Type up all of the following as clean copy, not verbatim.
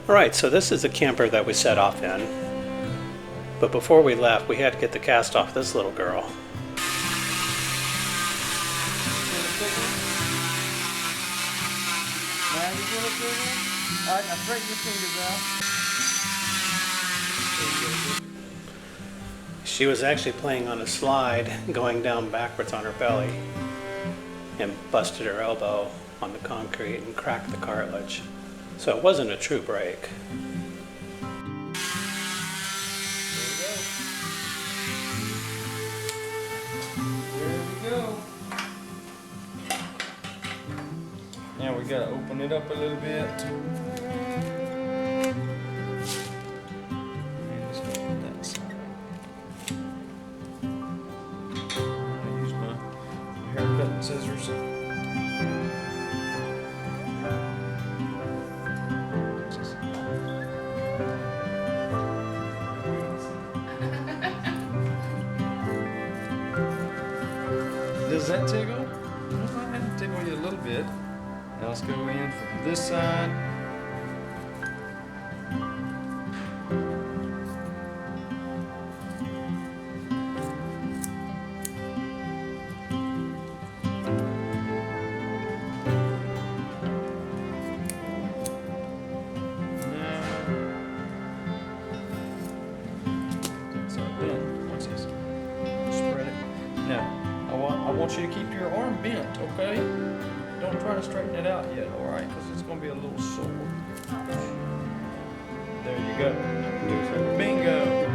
Alright, so this is the camper that we set off in. But before we left, we had to get the cast off this little girl. Alright, now straighten your fingers out. She was actually playing on a slide, going down backwards on her belly, and busted her elbow on the concrete and cracked the cartilage. So it wasn't a true break. There we go. Now we gotta open it up a little bit. And let's go with that side. I use my haircut scissors. Does that tickle? Well, I had to tickle you a little bit. Now let's go in from this side. I want you to keep your arm bent, okay? Don't try to straighten it out yet, all right? Because it's going to be a little sore. There you go. Bingo.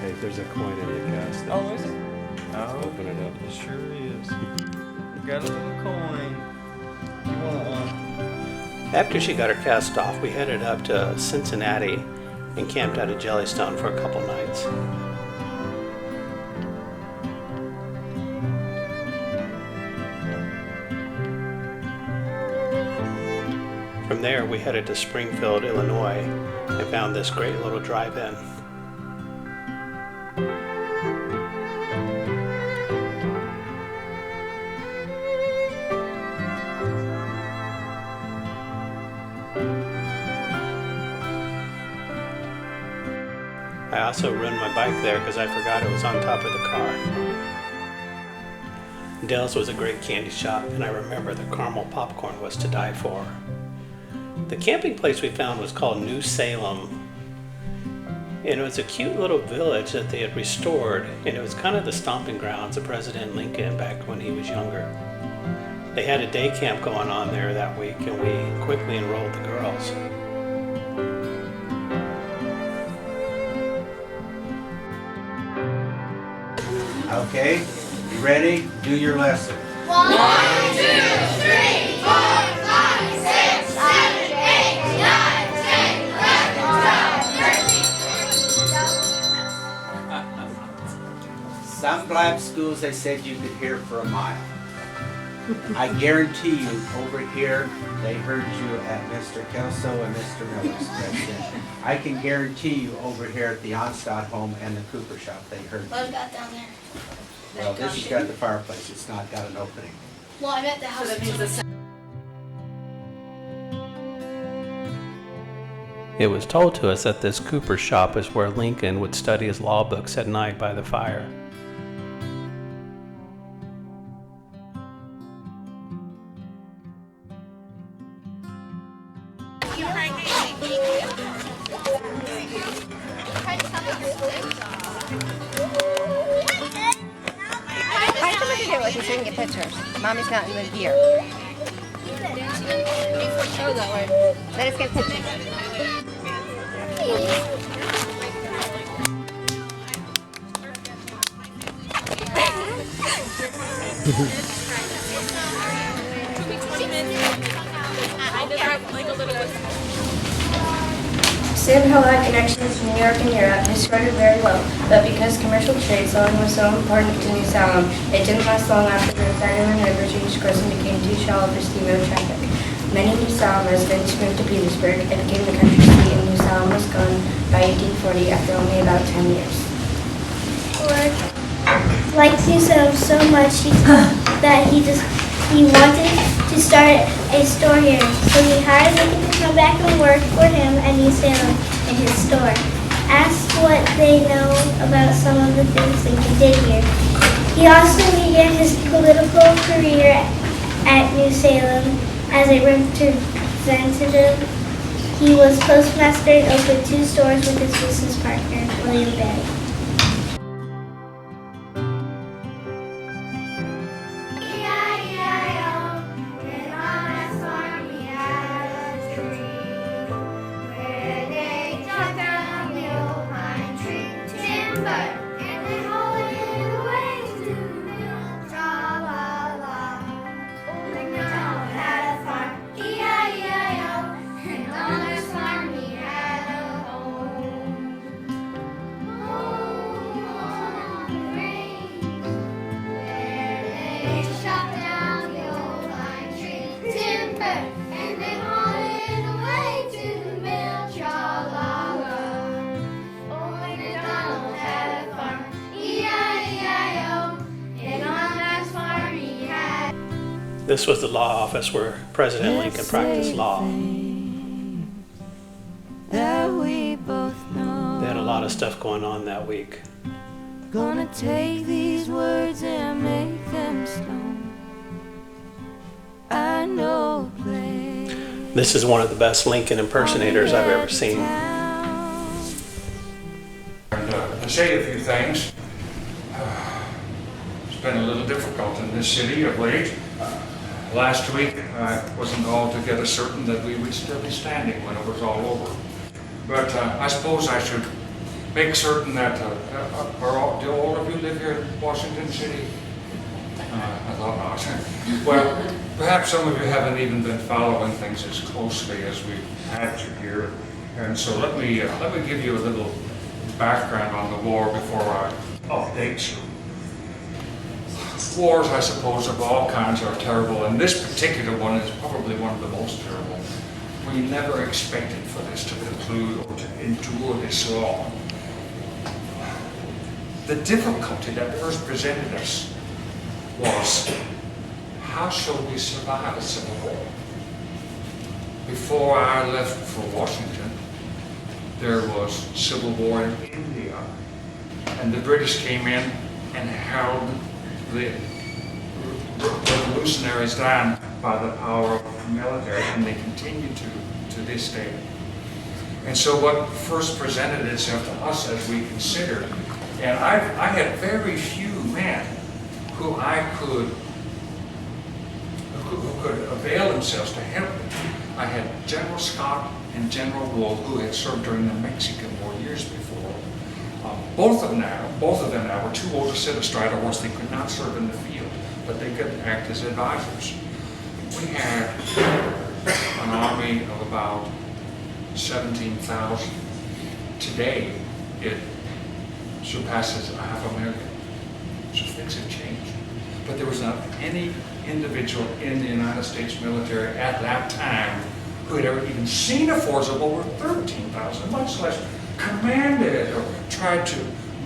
Hey, there's a coin in the cast. Oh, is it? Oh, open it up. It sure is. We got a little coin. You want one? After she got her cast off, we headed up to Cincinnati and camped out at Jellystone for a couple nights. From there, we headed to Springfield, Illinois, and found this great little drive-in. I also ruined my bike there because I forgot it was on top of the car. Dell's was a great candy shop, and I remember the caramel popcorn was to die for. The camping place we found was called New Salem, and it was a cute little village that they had restored, and it was kind of the stomping grounds of President Lincoln back when he was younger. They had a day camp going on there that week, and we quickly enrolled the girls. Okay, you ready? Do your lesson. 1, 2, 3, 4, 5, 6, 7, 8, 9, 10, 11, 12, 13. Some black schools, they said you could hear for a mile. I guarantee you, over here, they heard you at Mr. Kelso and Mr. Miller's question. I can guarantee you over here at the Onstadt home and the Cooper shop, they heard you. What about down there? Well, this has got the fireplace, it's not got an opening. Well, I meant the house. It was told to us that this Cooper shop is where Lincoln would study his law books at night by the fire. Find someone to do it with you so we can get pictures. Mommy's not in the gear. Let us get pictures. Sam Hill had connections to New York and Europe. He started very low, but because commercial trade sailing was so important to New Salem, it didn't last long after the Sangamon River changed course and became too shallow for steamboat traffic. Many New Salem residents moved to Petersburg and became the country seat, and New Salem was gone by 1840 after only about 10 years. Ford liked New Salem so much that he wanted to start a store here. So he hired Lincoln to come back and work for him, and in his store. Asked what they know about some of the things Lincoln did here. He also began his political career at New Salem as a representative. He was postmaster and opened 2 stores with his business partner, William Bay. This was the law office where President Lincoln practiced law. They had a lot of stuff going on that week. Gonna take these words and make them stone. I know a place. This is one of the best Lincoln impersonators I've ever seen. And to say a few things, it's been a little difficult in this city of late. Last week, I wasn't altogether certain that we would still be standing when it was all over. But I suppose I should make certain that, do all of you live here in Washington City? I thought not. Well, perhaps some of you haven't even been following things as closely as we've had to here. And so let me give you a little background on the war before I update you. Wars, I suppose, of all kinds are terrible, and this particular one is probably one of the most terrible. We never expected for this to conclude or to endure this long. The difficulty that first presented us was, how shall we survive a civil war? Before I left for Washington, there was civil war in India, and the British came in and held the revolutionaries down by the power of the military, and they continue to this day. And so what first presented itself to us as we considered, and I had very few men who could avail themselves to help me. I had General Scott and General Wool, who had served during the Mexican War years before. Both of them now were too old to sit astride a horse. They could not serve in the field, but they could act as advisors. We had an army of about 17,000. Today, it surpasses 500,000. So things have changed. But there was not any individual in the United States military at that time who had ever even seen a force of over 13,000, much less commanded or tried to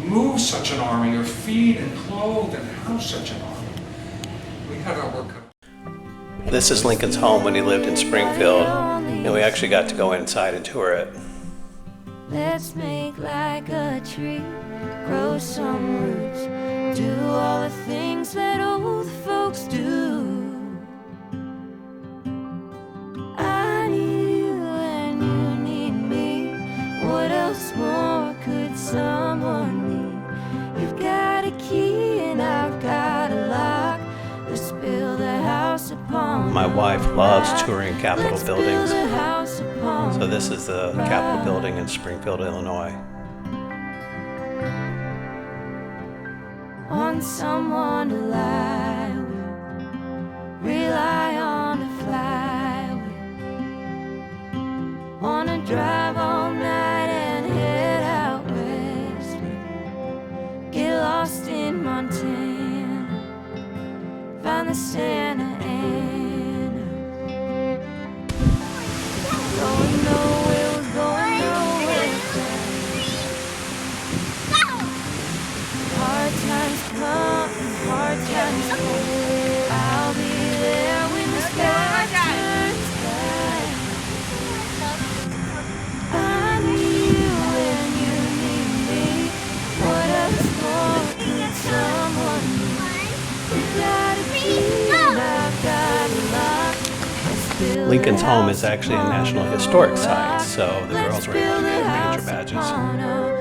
move such an army or feed and clothe and house such an army. We had our work cut. This is Lincoln's home when he lived in Springfield, and we actually got to go inside and tour it. Let's make like a tree, grow some roots, do all the things that old folks do. I need you and you need me. What else more could someone need? You've got a key and I've got a lock. Let's build a house upon. My wife loves touring Capitol buildings, so this is the Capitol building in Springfield, Illinois. On someone to lie with, rely on to fly with, wanna drive all night and head out west, get lost in Montana, find the Santa Ana, going nowhere, was going nowhere fast. Hard times come and hard times go. I'll be there when the sky turns black. I need Lincoln's home is actually a National Historic Site, so the girls were able to get ranger badges.